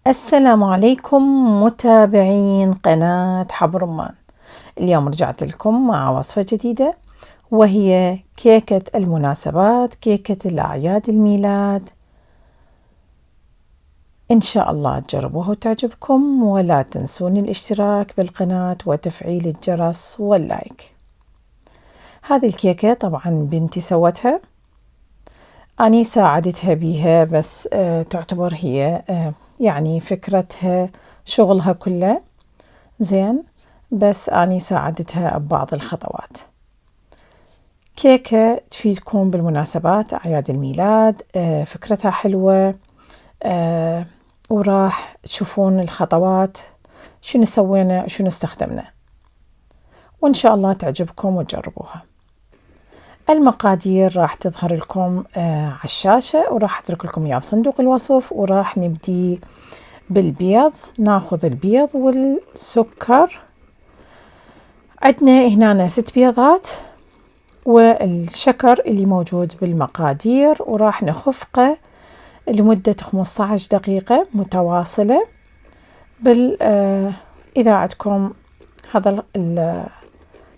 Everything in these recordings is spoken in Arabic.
السلام عليكم متابعين قناة حب رمان. اليوم رجعت لكم مع وصفة جديدة، وهي كيكة المناسبات، كيكة الأعياد الميلاد. إن شاء الله تجربوها وتعجبكم، ولا تنسون الاشتراك بالقناة وتفعيل الجرس واللايك. هذه الكيكة طبعا بنتي سوتها، أني ساعدتها بيها، بس تعتبر هي يعني فكرتها شغلها كله زين، بس أني ساعدتها ببعض الخطوات. كيكة تفيدكم بالمناسبات، أعياد الميلاد، فكرتها حلوة، وراح تشوفون الخطوات شنو سوينا وشنو استخدمنا، وإن شاء الله تعجبكم وتجربوها. المقادير راح تظهر لكم على الشاشة، وراح أترك لكم إياه بصندوق الوصف. وراح نبدي بالبيض. ناخذ البيض والسكر. عندنا هنا 6 بيضات، والشكر اللي موجود بالمقادير، وراح نخفقه لمدة 15 دقيقة متواصلة إذا عندكم هذا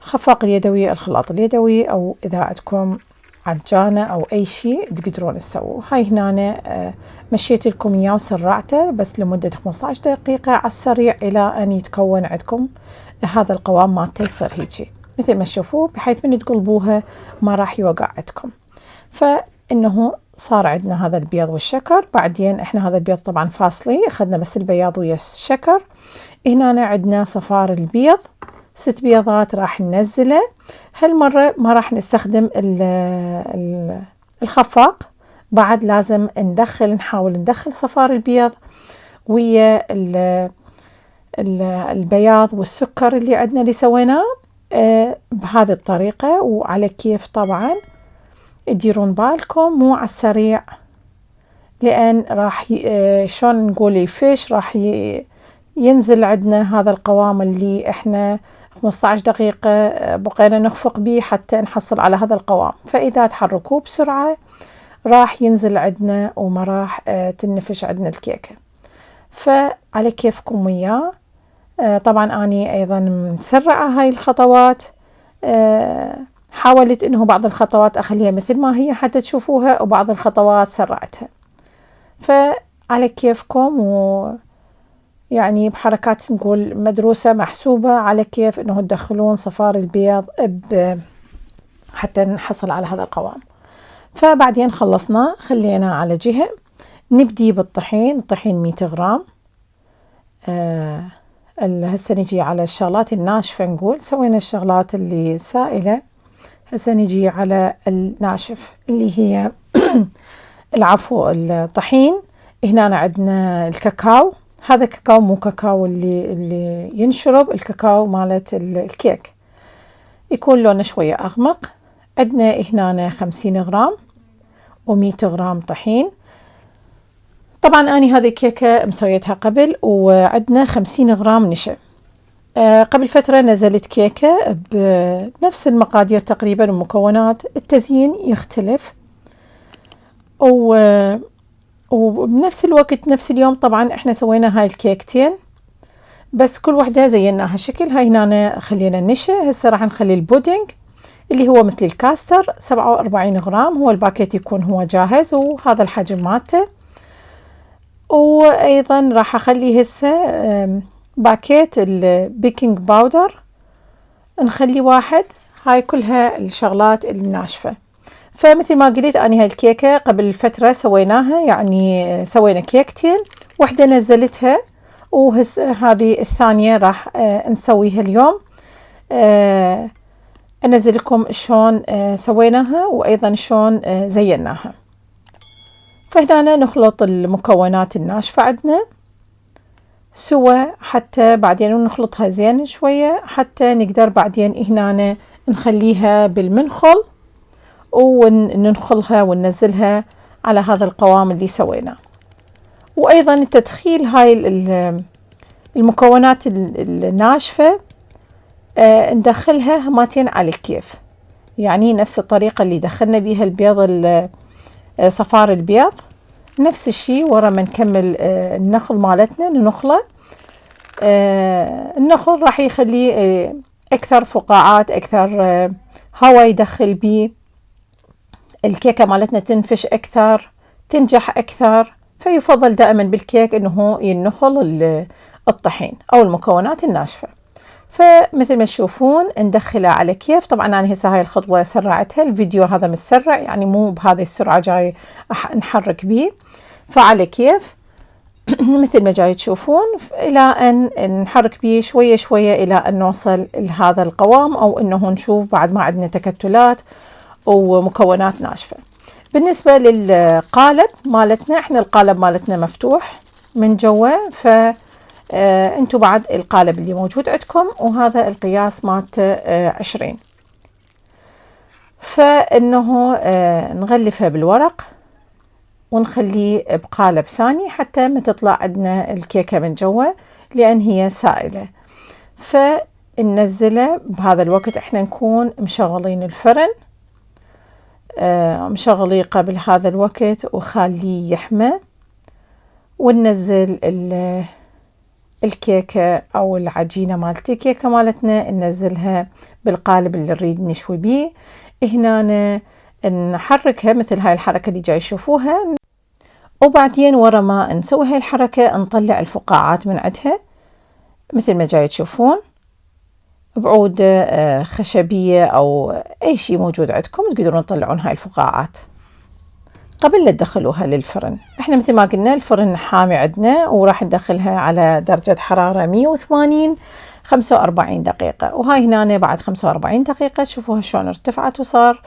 الخفاق اليدوي، الخلاط اليدوي، أو إذا عندكم عجانة أو أي شيء تقدرون تسووه. هاي هنا مشيت لكم إياه وسرعته بس لمدة 15 دقيقة على السريع، إلى أن يتكون عندكم هذا القوام مالته، يصير هيجي مثل ما تشوفوه، بحيث من تقلبوها ما راح يوقع عندكم. فإنه صار عندنا هذا البيض والشكر. بعدين إحنا هذا البيض طبعا فاصلي، أخذنا بس البياض ويا الشكر. هنا عندنا صفار البيض 6 بيضات راح ننزله. هالمرة ما راح نستخدم الخفاق، بعد لازم نحاول ندخل صفار البيض ويا البياض والسكر اللي عندنا اللي سويناه بهذه الطريقة. وعلى كيف طبعا تديرون بالكم، مو على السريع، لأن راح شلون نقول يفش، راح ينزل عندنا هذا القوام اللي احنا 15 دقيقة بقينا نخفق به حتى نحصل على هذا القوام. فإذا تحركوه بسرعة راح ينزل عندنا وما راح تنفش عندنا الكيكة. فعلى كيفكم وياه. طبعا أني أيضا مسرعة هاي الخطوات، حاولت إنه بعض الخطوات أخليها مثل ما هي حتى تشوفوها، وبعض الخطوات سرعتها. فعلى كيفكم، يعني بحركات نقول مدروسة محسوبة، على كيف إنه تدخلون صفار البيض حتى نحصل على هذا القوام. فبعدين خلصنا، خلينا على جهة. نبدي بالطحين. الطحين 100 غرام. هسه نجي على الشغلات الناشفة. نقول سوينا الشغلات اللي سائلة، هسه نجي على الناشف اللي هي العفو الطحين. هنا عندنا الكاكاو. هذا كاكاو، مو كاكاو اللي ينشرب، الكاكاو مالت الكيك يكون لونه شوية أغمق. عندنا هنا 50 غرام و100 غرام طحين. طبعا أنا هذه كيكة مسويتها قبل، وعندنا 50 غرام نشا. قبل فترة نزلت كيكة بنفس المقادير تقريبا ومكونات، التزيين يختلف، وبنفس الوقت نفس اليوم طبعا احنا سوينا هاي الكيكتين، بس كل وحدة زيناها شكل. هاي هنا خلينا النشا. هسه راح نخلي البودينج اللي هو مثل الكاستر 47 غرام. هو الباكيت يكون هو جاهز، وهذا الحجم مالته. وايضا راح اخلي هسه باكيت البيكنج باودر، نخلي واحد. هاي كلها الشغلات الناشفة. فمثل ما قلت أنا هاي الكيكة قبل فترة سويناها، يعني سوينا كيكتين، واحدة نزلتها، هذه الثانية راح نسويها اليوم. أنزل لكم شلون سويناها، وأيضا شلون زيناها. فهنا نخلط المكونات الناشفة عندنا سوا، حتى بعدين نخلطها زين شوية، حتى نقدر بعدين هنا نخليها بالمنخل وننخلها وننزلها على هذا القوام اللي سويناه. وأيضا تدخيل هاي المكونات الناشفة ندخلها هماتين على الكيف، يعني نفس الطريقة اللي دخلنا بيها البيض، صفار البيض نفس الشي ورا ما نكمل النخل مالتنا ننخله. النخل راح يخليه أكثر فقاعات، أكثر هواء يدخل بيه، الكيكة مالتنا تنفش أكثر، تنجح أكثر. فيفضل دائما بالكيك أنه ينخل الطحين أو المكونات الناشفة. فمثل ما تشوفون ندخلها على كيف. طبعا أنا هسه هاي الخطوة سرعتها، الفيديو هذا متسرع يعني مو بهذه السرعة جاي نحرك بيه. فعلى كيف مثل ما جاي تشوفون إلى أن نحرك بيه شوية شوية إلى أن نوصل لهذا القوام، أو أنه نشوف بعد ما عندنا تكتلات ومكونات ناشفة. بالنسبة للقالب مالتنا، احنا القالب مالتنا مفتوح من جوا، انتو بعد القالب اللي موجود عندكم، وهذا القياس مالته 20. فانه نغلفه بالورق ونخليه بقالب ثاني حتى ما تطلع عندنا الكيكة من جوا، لأن هي سائلة. فننزله بهذا الوقت احنا نكون مشغلين الفرن، مشغليه قبل هذا الوقت وخليه يحمى، وننزل الكيكة أو العجينة مالت الكيكة مالتنا ننزلها بالقالب اللي نريد نشوي بيه. هنا نحركها مثل هاي الحركة اللي جاي تشوفوها، وبعدين ورا ما نسوي هاي الحركة نطلع الفقاعات من عندها مثل ما جاي تشوفون بعود خشبية أو أي شيء موجود عندكم تقدرون تطلعون هاي الفقاعات قبل لا تدخلوها للفرن. احنا مثل ما قلنا الفرن حامي عندنا، وراح ندخلها على درجة حرارة 180 45 دقيقة. وهاي هنا بعد 45 دقيقة تشوفوها شلون ارتفعت وصار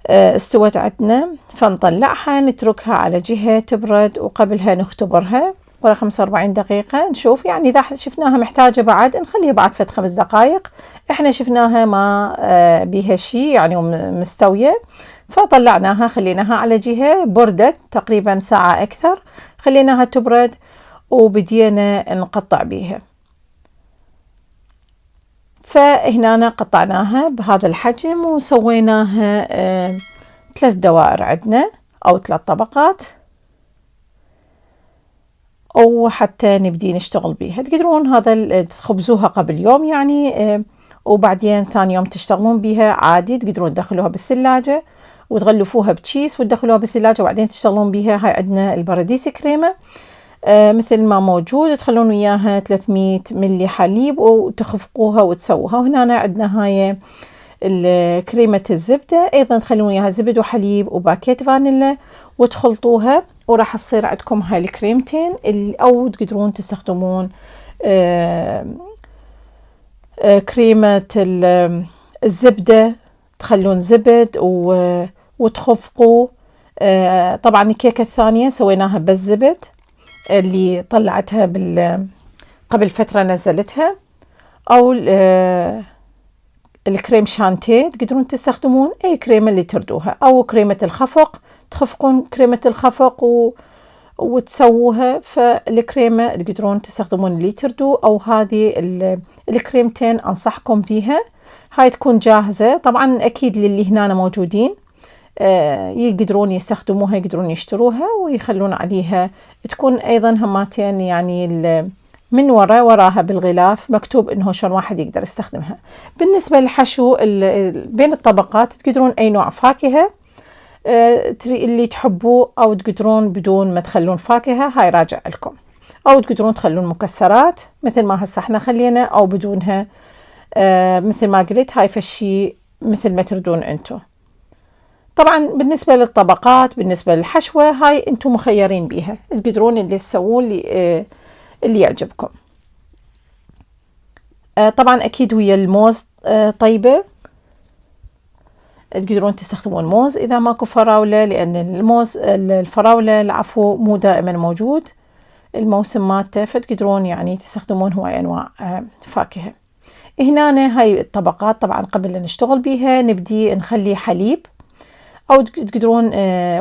استوت عندنا. فنطلعها نتركها على جهة تبرد، وقبلها نختبرها ورا 45 دقيقة نشوف. يعني إذا شفناها محتاجة بعد نخليها بعد فد 5 دقائق. إحنا شفناها ما بيها شي يعني مستوية، فطلعناها خليناها على جهة بردت تقريبا ساعة أكثر، خليناها تبرد وبدينا نقطع بيها. فهنا قطعناها بهذا الحجم وسويناها 3 دوائر عندنا أو 3 طبقات، وحتى نبدي نشتغل بيها. تقدرون هذا تخبزوها قبل يوم يعني، وبعدين ثاني يوم تشتغلون بيها عادي. تقدرون تدخلوها بالثلاجة وتغلفوها بتشيس وتدخلوها بالثلاجة وبعدين تشتغلون بيها. هاي عندنا البراديسي كريمة مثل ما موجود، تخلون وياها 300 ملي حليب وتخفقوها وتسووها. وهنا عندنا هاي كريمة الزبدة أيضا تخلون وياها زبد وحليب وباكيت فانيلا وتخلطوها، وراح تصير عندكم هاي الكريمتين. أو تقدرون تستخدمون كريمة الزبدة، تخلون زبد وتخفقوا. طبعا الكيكة الثانية سويناها بالزبد اللي طلعتها قبل فترة نزلتها، أو الكريم شانتيه تقدرون تستخدمون أي كريمة اللي تردوها، أو كريمة الخفق تخفقون كريمة الخفق وتسووها. فالكريمة تقدرون تستخدمون اللي تردوا، أو هذه الكريمتين أنصحكم بيها. هاي تكون جاهزة طبعا أكيد للي هنا موجودين يقدرون يستخدموها، يقدرون يشتروها ويخلون عليها. تكون أيضا هماتين يعني من وراها بالغلاف مكتوب إنه شلون واحد يقدر يستخدمها. بالنسبة للحشو بين الطبقات تقدرون أي نوع فاكهة اللي تحبوه، أو تقدرون بدون ما تخلون فاكهة، هاي راجع لكم. أو تقدرون تخلون مكسرات مثل ما هسه احنا خلينا، أو بدونها مثل ما قلت هاي فشي مثل ما تردون انتو. طبعا بالنسبة للطبقات بالنسبة للحشوة هاي انتو مخيرين بيها، تقدرون اللي تسوون اللي يعجبكم. طبعا اكيد ويا الموز طيبة، تقدرون تستخدمون موز اذا ماكو فراولة، لان الفراولة العفو مو دائما موجود الموسم مالته، فتقدرون يعني تستخدمون هواي انواع فاكهة. هنا هاي الطبقات طبعا قبل لا نشتغل بيها نبدي نخلي حليب، او تقدرون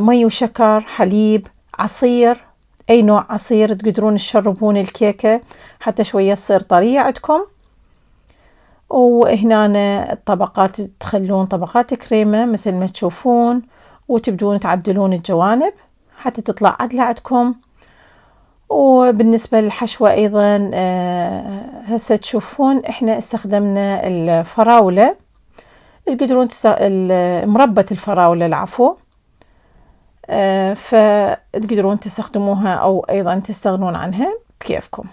مي وشكر، حليب، عصير، اي نوع عصير تقدرون تشربون الكيكة حتى شوية تصير طرية عندكم. وهنا الطبقات تخلون طبقات كريمة مثل ما تشوفون، وتبدون تعدلون الجوانب حتى تطلع عدلة عندكم. وبالنسبة للحشوة أيضا هسه تشوفون إحنا استخدمنا الفراولة، تقدرون مربى الفراولة العفو، فتقدرون تستخدموها أو أيضا تستغنون عنها بكيفكم،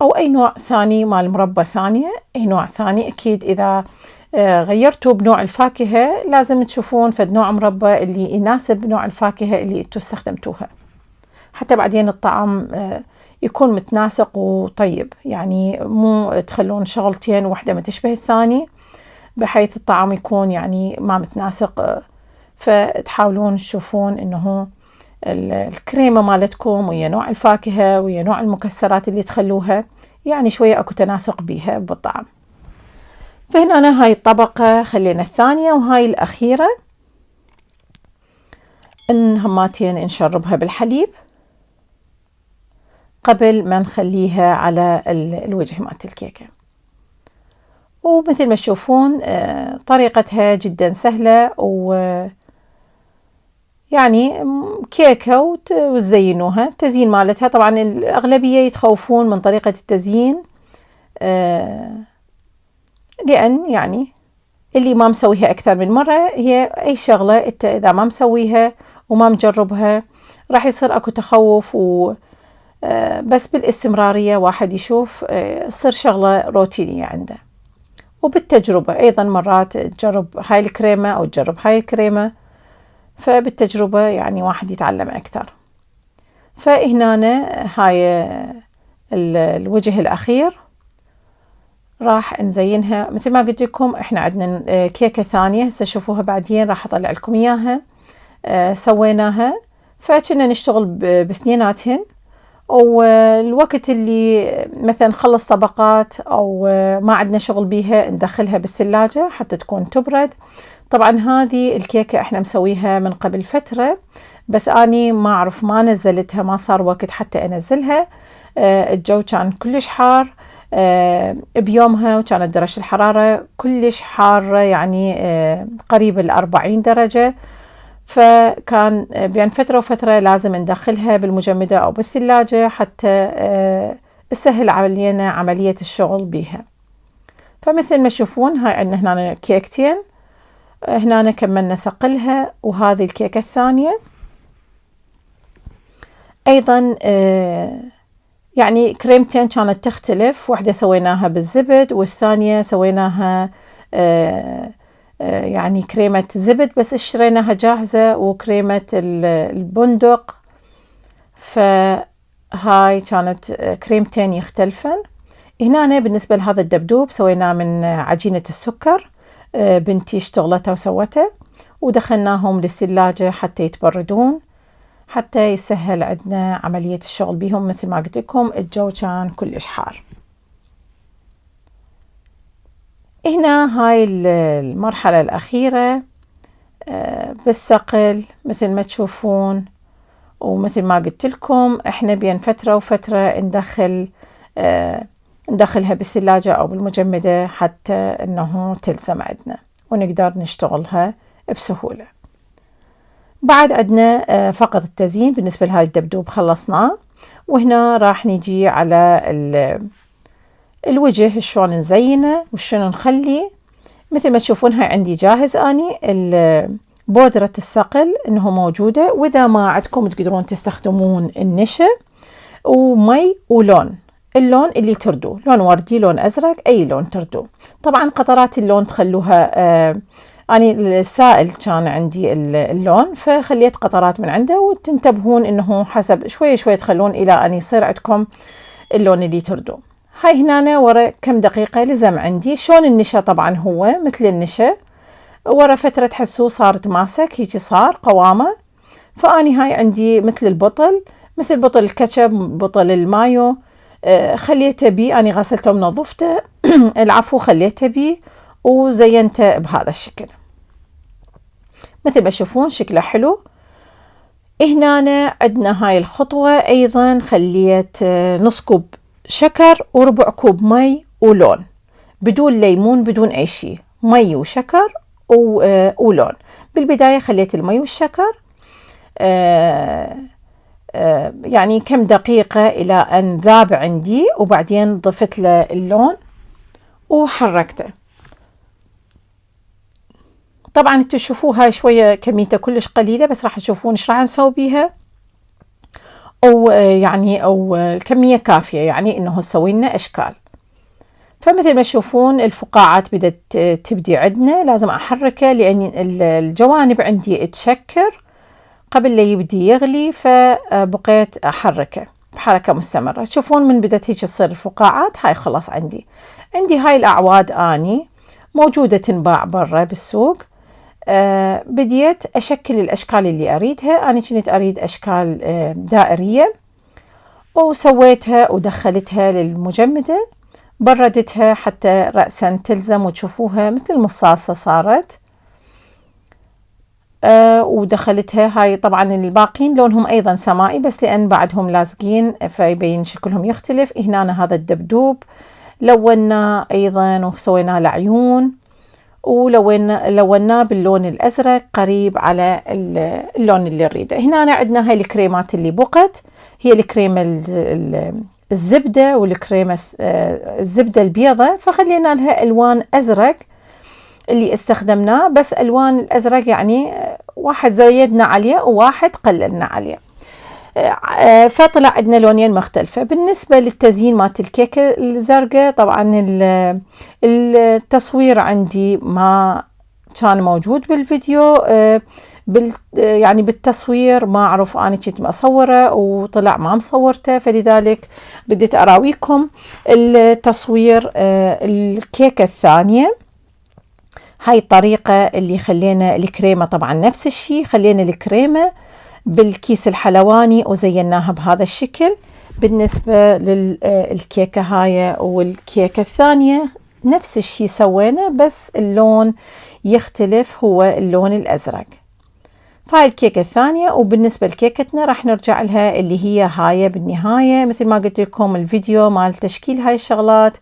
أو أي نوع ثاني مال مربى ثانية، أي نوع ثاني. أكيد إذا غيرتوا بنوع الفاكهة لازم تشوفون فد نوع مربى اللي يناسب نوع الفاكهة اللي انتوا استخدمتوها، حتى بعدين الطعام يكون متناسق وطيب، يعني مو تخلون شغلتين واحدة ما تشبه الثاني بحيث الطعام يكون يعني ما متناسق. فتحاولون تشوفون انه الكريمة مالتكم ويا نوع الفاكهة ويا نوع المكسرات اللي تخلوها يعني شوية اكو تناسق بيها بالطعم. فهنا أنا هاي الطبقة خلينا الثانية، وهاي الأخيرة إن هماتين نشربها بالحليب قبل ما نخليها على الوجه مالت الكيكة. ومثل ما تشوفون طريقتها جدا سهلة، ويعني كيكة وتزينوها. التزيين مالتها طبعا الأغلبية يتخوفون من طريقة التزيين، لأن يعني اللي ما مسويها أكثر من مرة، هي أي شغلة إنت إذا ما مسويها وما مجربها راح يصير أكو تخوف، بس بالاستمرارية واحد يشوف تصير شغلة روتينية عنده. وبالتجربة أيضا مرات تجرب هاي الكريمة أو تجرب هاي الكريمة، فبالتجربة يعني واحد يتعلم أكثر. فهنا هاي الوجه الأخير راح نزينها مثل ما قلت لكم. احنا عندنا كيكة ثانية هسه شوفوها بعدين راح اطلع لكم اياها سويناها، فكنا نشتغل باثنيناتهن. والوقت اللي مثلا نخلص طبقات او ما عندنا شغل بيها ندخلها بالثلاجة حتى تكون تبرد. طبعا هذه الكيكة احنا مسويها من قبل فترة، بس اني ما اعرف ما نزلتها، ما صار وقت حتى انزلها. الجو كان كلش حار بيومها، وكانت درجة الحرارة كلش حارة، يعني قريب 40 درجة. فكان بين فترة وفترة لازم ندخلها بالمجمدة أو بالثلاجة حتى تسهل علينا عملية الشغل بيها. فمثل ما تشوفون هاي عندنا هنا كيكتين، هنا كملنا سقلها. وهذه الكيكة الثانية أيضا يعني كريمتين كانت تختلف، واحدة سويناها بالزبد والثانية سويناها يعني كريمة زبد بس اشتريناها جاهزة، وكريمة البندق. فهاي كانت كريمتين يختلفن. هنا بالنسبة لهذا الدبدوب سويناه من عجينة السكر، بنتي اشتغلته وسوته، ودخلناهم للثلاجة حتى يتبردون حتى يسهل عندنا عملية الشغل بيهم. مثل ما قلت لكم الجو كان كلش حار. هنا هاي المرحلة الأخيرة بالسقل مثل ما تشوفون. ومثل ما قلت لكم احنا بين فترة وفترة ندخلها بالثلاجة أو بالمجمدة حتى أنه تلزم عندنا ونقدر نشتغلها بسهولة. بعد عندنا فقط التزيين. بالنسبة لهذا الدبدوب خلصناه، وهنا راح نجي على الوجه شلون نزينه وشنو نخلي. مثل ما تشوفون هاي عندي جاهز اني بودرة الصقل انه موجودة، واذا ما عندكم تقدرون تستخدمون النشا ومي ولون، اللون اللي تردوه، لون وردي لون ازرق اي لون تردوه. طبعا قطرات اللون تخلوها اني السائل كان عندي اللون فخليت قطرات من عنده، وتنتبهون انه حسب شوية شوية تخلون الى ان يصير عندكم اللون اللي تردوه. هاي هنا ورا كم دقيقة لزم عندي. شلون النشا طبعا هو مثل النشا، ورا فترة تحسوه صار تماسك هيجي صار قوامه. فاني هاي عندي مثل البطل، مثل بطل الكاتشب بطل المايو، خليته بيه، اني غسلته ونظفته العفو خليته بيه وزينته بهذا الشكل. مثل ما تشوفون شكله حلو. هنا عندنا هاي الخطوة ايضا خليت نص كوب شكر وربع كوب مي ولون، بدون ليمون بدون اي شيء، مي وشكر ولون. بالبداية خليت المي والشكر يعني كم دقيقة إلى أن ذاب عندي، وبعدين ضفت له اللون وحركته. طبعا انتوا تشوفوها هاي شوية كميته كلش قليلة، بس راح تشوفون ايش راح نسوي بيها، او يعني او الكمية كافية يعني انه تسوي لنا اشكال. فمثل ما تشوفون الفقاعات بدأت تبدي عندنا، لازم احركه لان الجوانب عندي تشكر قبل لا يبدي يغلي، فبقيت احركه بحركة مستمرة. تشوفون من بدأت هيك تصير الفقاعات، هاي خلاص عندي هاي الاعواد اني موجودة تنباع برا بالسوق. بديت أشكل الأشكال اللي أريدها. أنا كنت أريد أشكال دائرية، وسويتها ودخلتها للمجمدة، بردتها حتى رأسا تلزم وتشوفوها مثل مصاصة صارت. ودخلتها. هاي طبعا الباقين لونهم أيضا سمائي، بس لأن بعدهم لازقين فيبين شكلهم يختلف. هنا هذا الدبدوب لوناه أيضا وسوينا له عيون، ولوناه باللون الأزرق قريب على اللون اللي نريده. هنا عندنا هاي الكريمات اللي بقت، هي الكريمة الزبدة والكريمة الزبدة البيضة، فخلينا لها ألوان أزرق اللي استخدمناه، بس ألوان الأزرق يعني واحد زيدنا عليه وواحد قللنا عليه، فطلع عندنا لونين مختلفة. بالنسبة للتزيين مالت الكيكة الزرقاء، طبعا التصوير عندي ما كان موجود بالفيديو، يعني بالتصوير ما أعرف، أنا كنت أصوره وطلع ما مصورته، فلذلك بديت أراويكم التصوير. الكيكة الثانية هاي الطريقة اللي خلينا الكريمة، طبعا نفس الشيء، خلينا الكريمة بالكيس الحلواني وزيناها بهذا الشكل. بالنسبة للكيكة هاي والكيكة الثانية نفس الشيء سوينا، بس اللون يختلف، هو اللون الأزرق. فهاي الكيكة الثانية. وبالنسبة لكيكتنا راح نرجع لها اللي هي هاي بالنهاية. مثل ما قلت لكم الفيديو مال تشكيل هاي الشغلات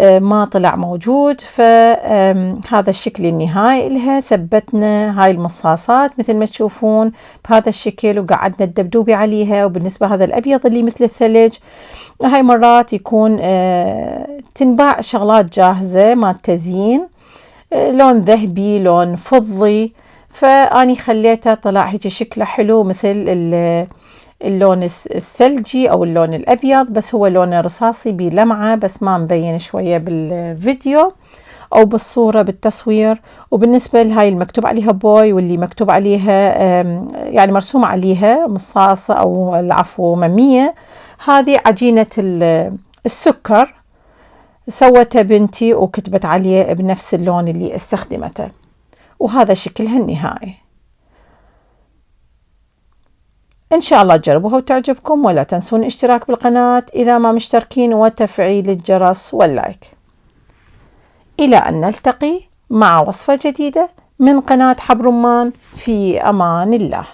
ما طلع موجود، فهذا الشكل النهائي لها. ثبتنا هاي المصاصات مثل ما تشوفون بهذا الشكل، وقعدنا الدبدوبي عليها. وبالنسبة هذا الأبيض اللي مثل الثلج، هاي مرات يكون تنباع شغلات جاهزة مع التزيين، لون ذهبي لون فضي، فأني خليته طلع هيك شكله حلو مثل اللون الثلجي أو اللون الأبيض، بس هو لونه رصاصي بلمعة، بس ما مبين شوية بالفيديو أو بالصورة بالتصوير. وبالنسبة لهاي المكتوب عليها بوي، واللي مكتوب عليها يعني مرسوم عليها مصاصة أو العفو ممية، هذه عجينة السكر سوتها بنتي وكتبت عليه بنفس اللون اللي استخدمته، وهذا شكلها النهائي. إن شاء الله تجربوها وتعجبكم، ولا تنسون الاشتراك بالقناة إذا ما مشتركين، وتفعيل الجرس واللايك. إلى أن نلتقي مع وصفة جديدة من قناة حب رمان، في أمان الله.